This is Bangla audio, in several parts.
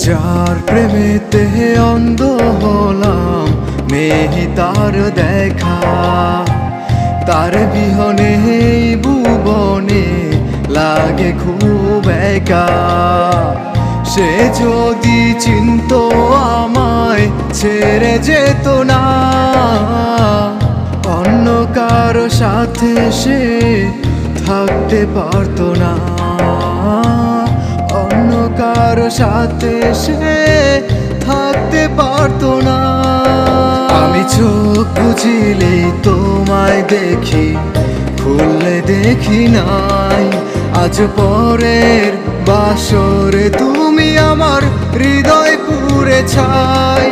যার প্রেমেতে অন্ধ হলাম নেহি তার দেখা, তার বিহনে এই ভুবনে লাগে খুব একা। সে যদি চিনতো আমায় ছেড়ে যেত না, অন্য কারো সাথে সে থাকতে পারতো না, অন্য কারো সাথে সে থাকতে পারতো না। আমি চোখ বুঝিলেই তোমায় দেখি, খুললে দেখি নাই। আজ পরের বাসরে তুমি আমার হৃদয় পুড়ে ছাই।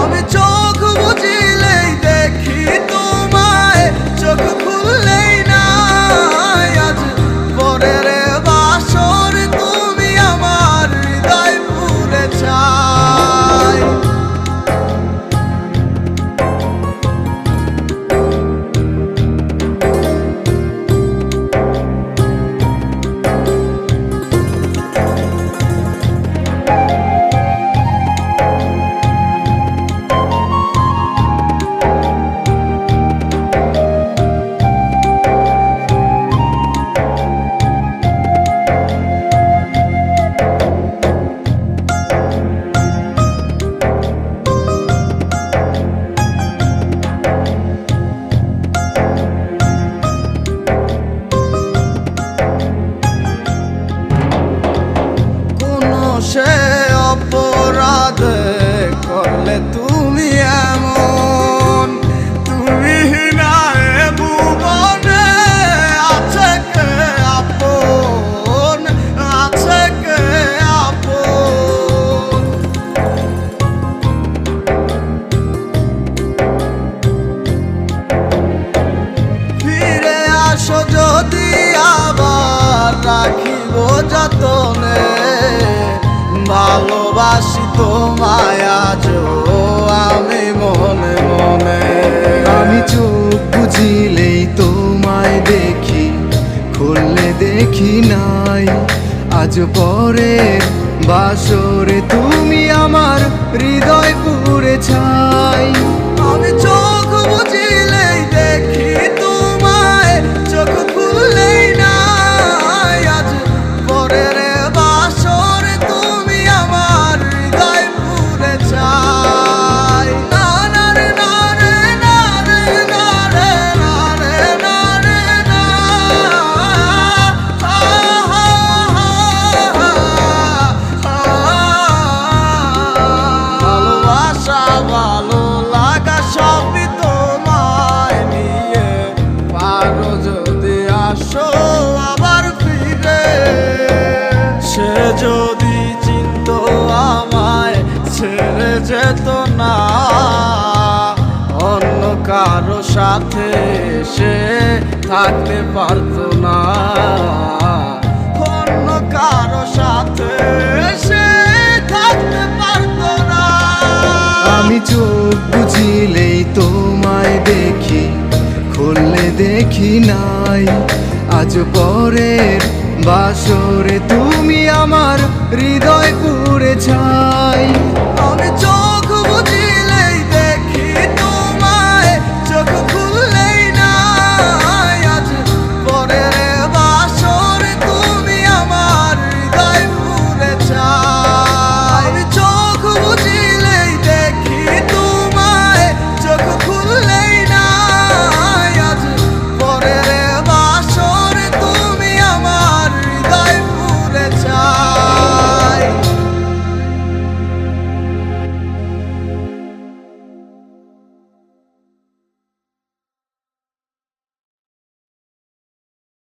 আমি চোখ বুঝিলেই দেখি তোমায়, চোখ খুললেই নাই। আজ পরের বাসরে তুমি আমার হৃদয় পুড়ে ছাই। সে অপরাধ করলে তুমি এমন, তুমি না এ ভুবনে আছে কে আপন, আছে কে আপন। ফিরে আসো যদি আবার রাখিব যতনে, ভালোবাসি তোমায় আজও আমি মনে মনে। আমি চোখ বুঝিলেই তোমায় দেখি, খুললে দেখি নাই। আজ পরের বাসরে তুমি আমার হৃদয় পুড়ে ছাই। আমি চোখ বুঝিলেই দেখি তোমায়, চোখ খুললেই নাই। আজ পরের বাসরে তুমি আমার হৃদয় পুড়ে ছাই। না না রে না রে না রে না রে না রে না রে না। ভালোবাসা ভালো লাগা সবই তোমায় নিয়ে, পারো যদি আসো আবার ফিরে। সে যদি চিনতো আমায় ছেড়ে যেত না, অন্য কারো সাথে সে থাকতে পারতো না, অন্য কারো সাথে সে থাকতে পারতো না। আমি চোখ বুঝিলেই তোমায় দেখি, খুললে দেখি নাই। আজ পরের বাসরে তুমি আমার হৃদয় পুড়ে ছাই। আমি